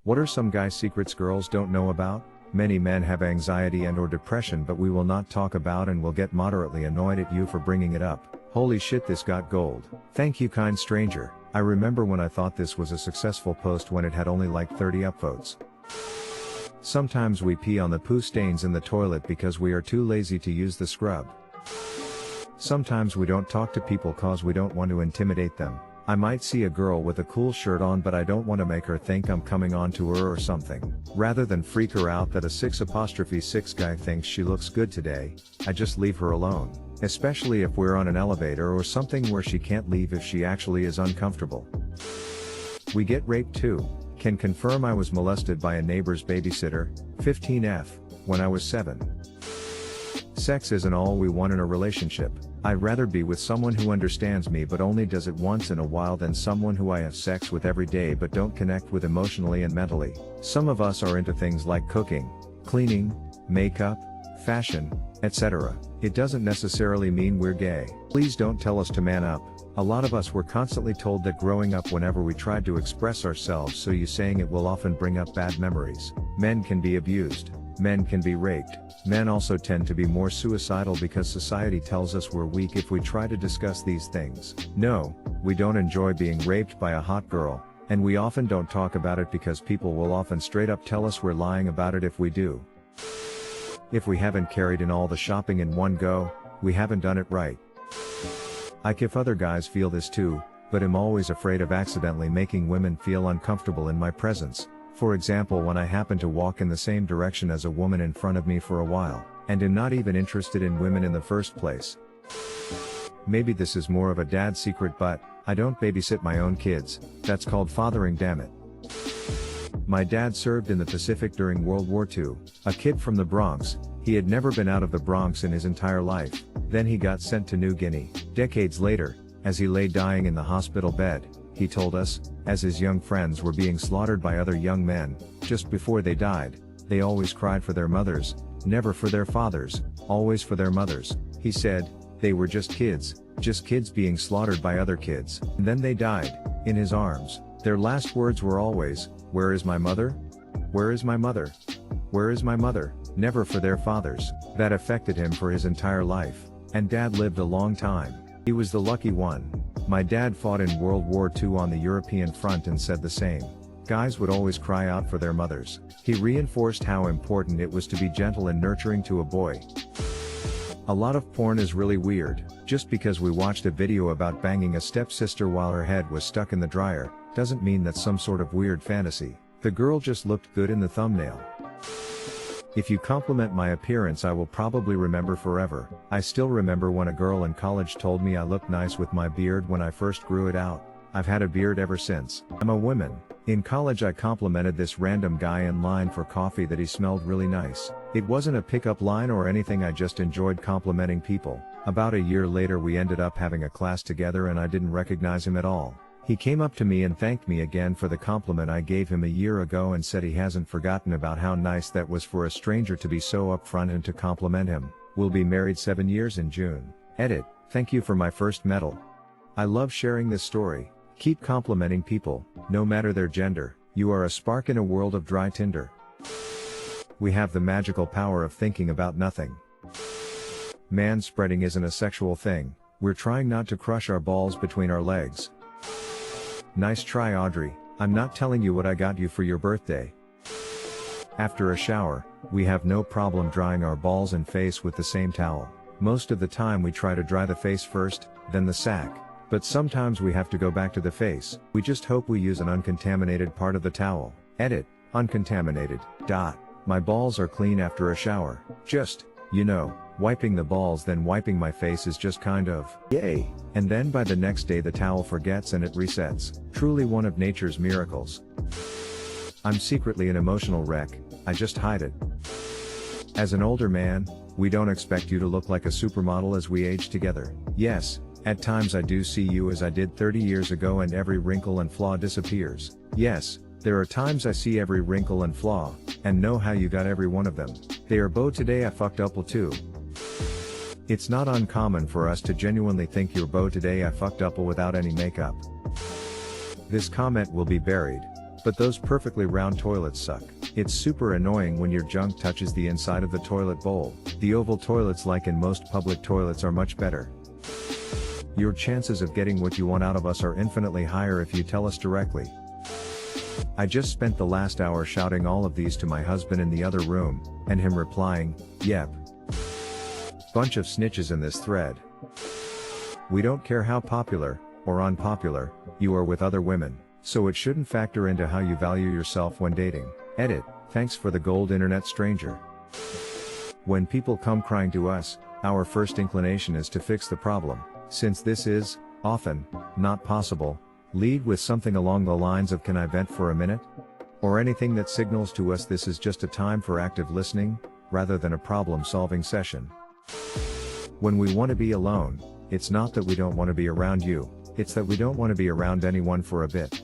What are some guy secrets girls don't know about? Many men have anxiety and/or depression, but we will not talk about and will get moderately annoyed at you for bringing it up. Holy shit, this got gold. Thank you, kind stranger. I remember when I thought this was a successful post when it had only like 30 upvotes. Sometimes we pee on the poo stains in the toilet because we are too lazy to use the scrub. Sometimes we don't talk to people cause we don't want to intimidate them. I might see a girl with a cool shirt on, but I don't want to make her think I'm coming on to her or something. Rather than freak her out that a 6'6" guy thinks she looks good today, I just leave her alone. Especially if we're on an elevator or something where she can't leave if she actually is uncomfortable. We get raped too. Can confirm I was molested by a neighbor's babysitter, 15F, when I was 7. Sex isn't all we want in a relationship. I'd rather be with someone who understands me but only does it once in a while than someone who I have sex with every day but don't connect with emotionally and mentally. Some of us are into things like cooking, cleaning, makeup, fashion, etc. It doesn't necessarily mean we're gay. Please don't tell us to man up. A lot of us were constantly told that growing up whenever we tried to express ourselves, so you saying it will often bring up bad memories. Men can be abused. Men can be raped. Men also tend to be more suicidal because society tells us we're weak if we try to discuss these things. No, we don't enjoy being raped by a hot girl, and we often don't talk about it because people will often straight up tell us we're lying about it if we do. If we haven't carried in all the shopping in one go, we haven't done it right. If other guys feel this too, but am always afraid of accidentally making women feel uncomfortable in my presence. For example, when I happen to walk in the same direction as a woman in front of me for a while, and am not even interested in women in the first place. Maybe this is more of a dad secret, but I don't babysit my own kids. That's called fathering, damn it. My dad served in the Pacific during World War II, a kid from the Bronx. He had never been out of the Bronx in his entire life. Then he got sent to New Guinea. Decades later, as he lay dying in the hospital bed, he told us, as his young friends were being slaughtered by other young men, just before they died, they always cried for their mothers, never for their fathers, always for their mothers. He said, they were just kids being slaughtered by other kids. And then they died, in his arms. Their last words were always, "Where is my mother? Where is my mother? Where is my mother?" Never for their fathers. That affected him for his entire life. And Dad lived a long time. He was the lucky one. My dad fought in World War II on the European front and said the same. Guys would always cry out for their mothers. He reinforced how important it was to be gentle and nurturing to a boy. A lot of porn is really weird. Just because we watched a video about banging a stepsister while her head was stuck in the dryer, doesn't mean that's some sort of weird fantasy. The girl just looked good in the thumbnail. If you compliment my appearance, I will probably remember forever. I still remember when a girl in college told me I looked nice with my beard when I first grew it out. I've had a beard ever since. I'm a woman. In college I complimented this random guy in line for coffee that he smelled really nice. It wasn't a pickup line or anything, I just enjoyed complimenting people. About a year later we ended up having a class together and I didn't recognize him at all. He came up to me and thanked me again for the compliment I gave him a year ago and said he hasn't forgotten about how nice that was for a stranger to be so upfront and to compliment him. We'll be married 7 years in June. Edit. Thank you for my first medal. I love sharing this story. Keep complimenting people, no matter their gender. You are a spark in a world of dry tinder. We have the magical power of thinking about nothing. Man-spreading isn't a sexual thing. We're trying not to crush our balls between our legs. Nice try, Audrey. I'm not telling you what I got you for your birthday. After a shower, we have no problem drying our balls and face with the same towel. Most of the time we try to dry the face first, then the sack. But sometimes we have to go back to the face. We just hope we use an uncontaminated part of the towel. Edit. Uncontaminated. My balls are clean after a shower. Just, you know, wiping the balls then wiping my face is just kind of, yay. And then by the next day the towel forgets and it resets. Truly one of nature's miracles. I'm secretly an emotional wreck, I just hide it. As an older man, we don't expect you to look like a supermodel as we age together. Yes, at times I do see you as I did 30 years ago and every wrinkle and flaw disappears. Yes, there are times I see every wrinkle and flaw, and know how you got every one of them. They are beau today I fucked up too. It's not uncommon for us to genuinely think you're beau today I fucked up without any makeup. This comment will be buried. But those perfectly round toilets suck. It's super annoying when your junk touches the inside of the toilet bowl. The oval toilets, like in most public toilets, are much better. Your chances of getting what you want out of us are infinitely higher if you tell us directly. I just spent the last hour shouting all of these to my husband in the other room, and him replying, "Yep. Bunch of snitches in this thread. We don't care how popular, or unpopular, you are with other women, so it shouldn't factor into how you value yourself when dating. Edit, thanks for the gold internet stranger." When people come crying to us, our first inclination is to fix the problem. Since this is, often, not possible, lead with something along the lines of "Can I vent for a minute?" Or anything that signals to us this is just a time for active listening, rather than a problem-solving session. When we want to be alone, it's not that we don't want to be around you, it's that we don't want to be around anyone for a bit.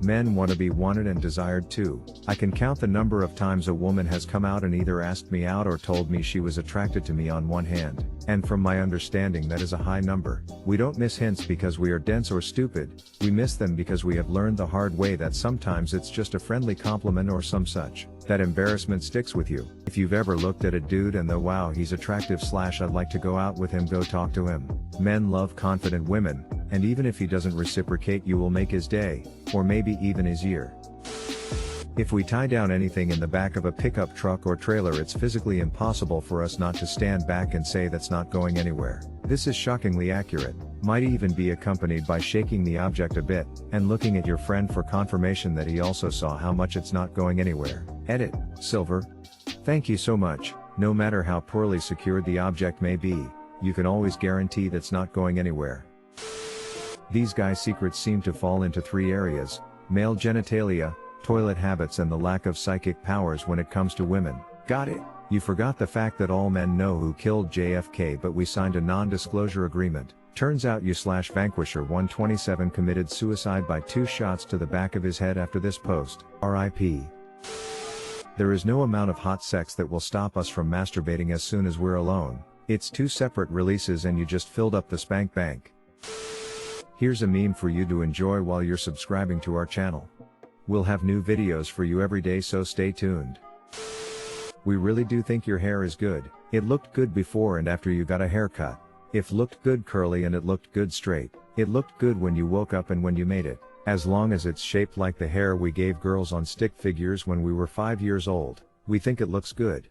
Men want to be wanted and desired too. I can count the number of times a woman has come out and either asked me out or told me she was attracted to me on one hand, and from my understanding that is a high number. We don't miss hints because we are dense or stupid, we miss them because we have learned the hard way that sometimes it's just a friendly compliment or some such. That embarrassment sticks with you. If you've ever looked at a dude and thought, "Wow, he's attractive / I'd like to go out with him," go talk to him. Men love confident women, and even if he doesn't reciprocate, you will make his day, or maybe even his year. If we tie down anything in the back of a pickup truck or trailer, it's physically impossible for us not to stand back and say that's not going anywhere. This is shockingly accurate. Might even be accompanied by shaking the object a bit, and looking at your friend for confirmation that he also saw how much it's not going anywhere. Edit, Silver. Thank you so much. No matter how poorly secured the object may be, you can always guarantee that's not going anywhere. These guys' secrets seem to fall into 3 areas: male genitalia, toilet habits, and the lack of psychic powers when it comes to women. Got it? You forgot the fact that all men know who killed JFK, but we signed a non-disclosure agreement. Turns out you/Vanquisher 127 committed suicide by 2 shots to the back of his head after this post. RIP. There is no amount of hot sex that will stop us from masturbating as soon as we're alone. It's 2 separate releases and you just filled up the spank bank. Here's a meme for you to enjoy while you're subscribing to our channel. We'll have new videos for you every day, so stay tuned. We really do think your hair is good. It looked good before and after you got a haircut. It looked good curly and it looked good straight. It looked good when you woke up and when you made it. As long as it's shaped like the hair we gave girls on stick figures when we were 5 years old, we think it looks good.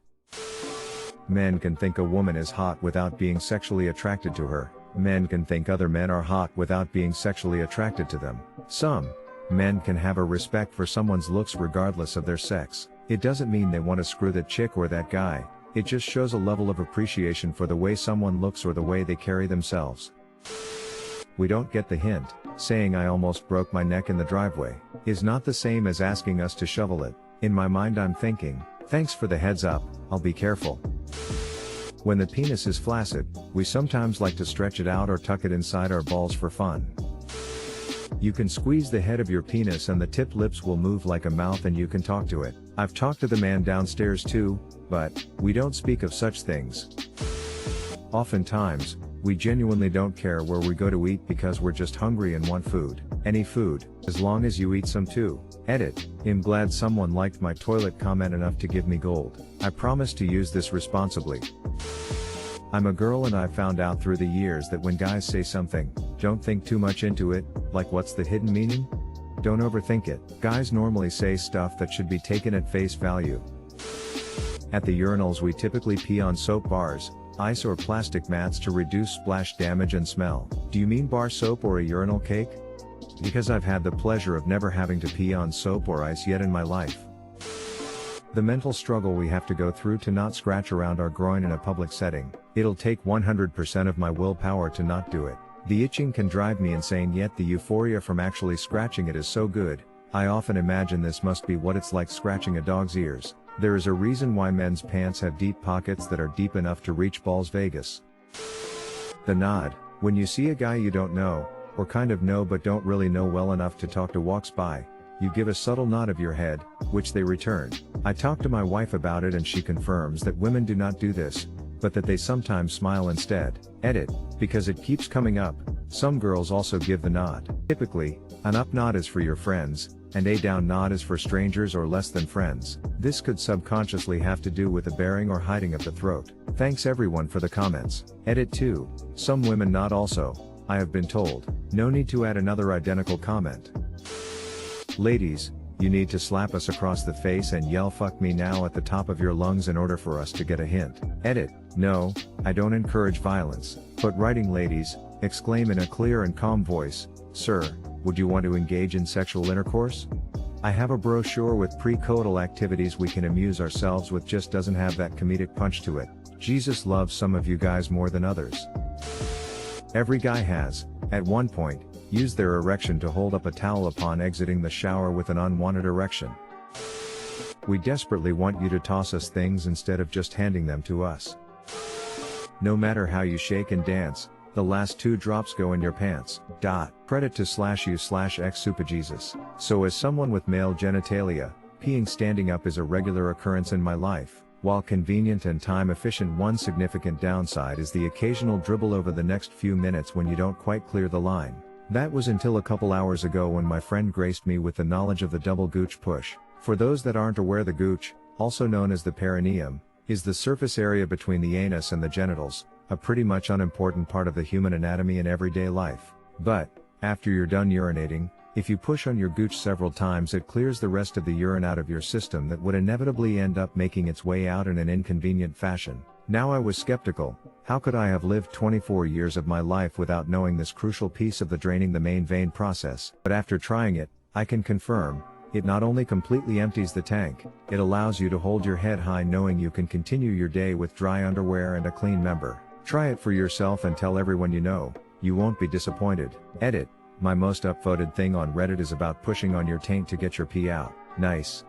Men can think a woman is hot without being sexually attracted to her. Men can think other men are hot without being sexually attracted to them. Some men can have a respect for someone's looks regardless of their sex. It doesn't mean they want to screw that chick or that guy, it just shows a level of appreciation for the way someone looks or the way they carry themselves. We don't get the hint. Saying "I almost broke my neck in the driveway" is not the same as asking us to shovel it. In my mind I'm thinking, thanks for the heads up, I'll be careful. When the penis is flaccid, we sometimes like to stretch it out or tuck it inside our balls for fun. You can squeeze the head of your penis and the tip lips will move like a mouth and you can talk to it. I've talked to the man downstairs too, but we don't speak of such things. Oftentimes, we genuinely don't care where we go to eat because we're just hungry and want food. Any food, as long as you eat some too. Edit, I'm glad someone liked my toilet comment enough to give me gold. I promise to use this responsibly. I'm a girl and I've found out through the years that when guys say something, don't think too much into it, like what's the hidden meaning? Don't overthink it. Guys normally say stuff that should be taken at face value. At the urinals we typically pee on soap bars, ice or plastic mats to reduce splash damage and smell. Do you mean bar soap or a urinal cake? Because I've had the pleasure of never having to pee on soap or ice yet in my life. The mental struggle we have to go through to not scratch around our groin in a public setting. It'll take 100% of my willpower to not do it. The itching can drive me insane, yet the euphoria from actually scratching it is so good. I often imagine this must be what it's like scratching a dog's ears. There is a reason why men's pants have deep pockets that are deep enough to reach balls Vegas. The nod. When you see a guy you don't know, or kind of know but don't really know well enough to talk to walks by, you give a subtle nod of your head, which they return. I talked to my wife about it and she confirms that women do not do this, but that they sometimes smile instead. Edit, because it keeps coming up, Some girls also give the nod. Typically, an up nod is for your friends, and a down nod is for strangers or less than friends. This could subconsciously have to do with the baring or hiding of the throat. Thanks everyone for the comments. Edit 2. Some women nod also, I have been told. No need to add another identical comment. Ladies, you need to slap us across the face and yell "fuck me now" at the top of your lungs in order for us to get a hint. Edit. No, I don't encourage violence, but writing ladies, exclaim in a clear and calm voice, "Sir, would you want to engage in sexual intercourse?" I have a brochure with pre-coital activities we can amuse ourselves with, just doesn't have that comedic punch to it. Jesus loves some of you guys more than others. Every guy has, at one point, used their erection to hold up a towel upon exiting the shower with an unwanted erection. We desperately want you to toss us things instead of just handing them to us. No matter how you shake and dance, the last 2 drops go in your pants. Credit to /u/x-super-Jesus. So as someone with male genitalia, peeing standing up is a regular occurrence in my life. While convenient and time efficient, one significant downside is the occasional dribble over the next few minutes when you don't quite clear the line. That was until a couple hours ago when my friend graced me with the knowledge of the double gooch push. For those that aren't aware, the gooch, also known as the perineum, is the surface area between the anus and the genitals, a pretty much unimportant part of the human anatomy in everyday life. But, after you're done urinating, if you push on your gooch several times, it clears the rest of the urine out of your system that would inevitably end up making its way out in an inconvenient fashion. Now I was skeptical. How could I have lived 24 years of my life without knowing this crucial piece of the draining the main vein process? But after trying it, I can confirm, it not only completely empties the tank, it allows you to hold your head high knowing you can continue your day with dry underwear and a clean member. Try it for yourself and tell everyone you know, you won't be disappointed. Edit. My most upvoted thing on Reddit is about pushing on your taint to get your pee out. Nice.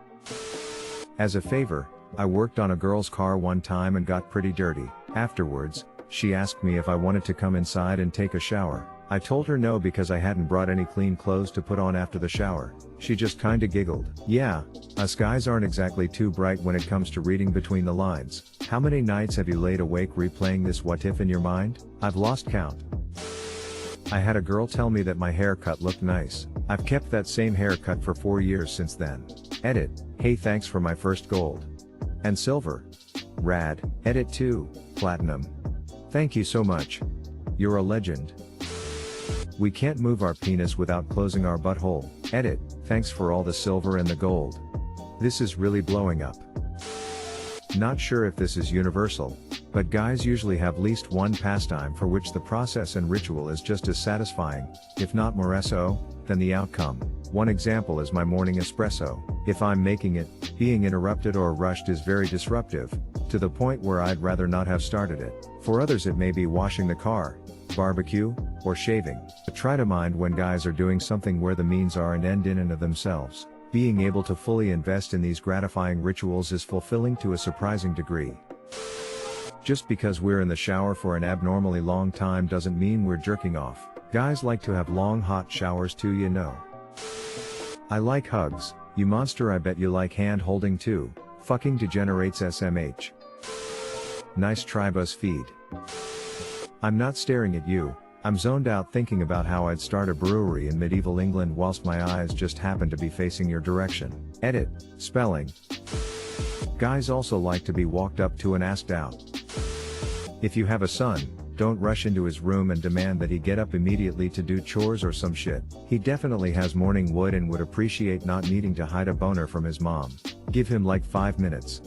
As a favor, I worked on a girl's car one time and got pretty dirty. Afterwards, she asked me if I wanted to come inside and take a shower. I told her no because I hadn't brought any clean clothes to put on after the shower. She just kinda giggled. Yeah, us guys aren't exactly too bright when it comes to reading between the lines. How many nights have you laid awake replaying this what if in your mind? I've lost count. I had a girl tell me that my haircut looked nice. I've kept that same haircut for 4 years since then. Edit. Hey, thanks for my first gold. And silver. Rad. Edit 2. Platinum. Thank you so much. You're a legend. We can't move our penis without closing our butthole. Edit. Thanks for all the silver and the gold. This is really blowing up. Not sure if this is universal, but guys usually have at least one pastime for which the process and ritual is just as satisfying, if not more so, than the outcome. One example is my morning espresso. If I'm making it, being interrupted or rushed is very disruptive, to the point where I'd rather not have started it. For others it may be washing the car, barbecue, or shaving. But try to mind when guys are doing something where the means are an end in and of themselves. Being able to fully invest in these gratifying rituals is fulfilling to a surprising degree. Just because we're in the shower for an abnormally long time doesn't mean we're jerking off. Guys like to have long hot showers too, you know. I like hugs, you monster. I bet you like hand holding too. Fucking degenerates SMH. Nice try, BuzzFeed. I'm not staring at you, I'm zoned out thinking about how I'd start a brewery in medieval England whilst my eyes just happen to be facing your direction. Edit. Spelling. Guys also like to be walked up to and asked out. If you have a son, don't rush into his room and demand that he get up immediately to do chores or some shit. He definitely has morning wood and would appreciate not needing to hide a boner from his mom. Give him like 5 minutes.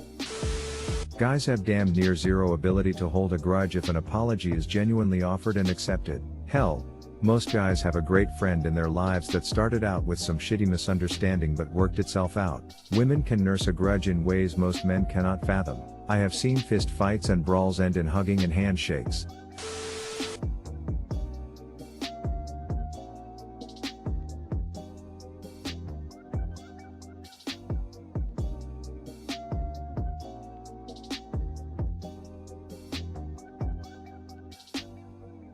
Guys have damn near zero ability to hold a grudge if an apology is genuinely offered and accepted. Hell, most guys have a great friend in their lives that started out with some shitty misunderstanding but worked itself out. Women can nurse a grudge in ways most men cannot fathom. I have seen fist fights and brawls end in hugging and handshakes.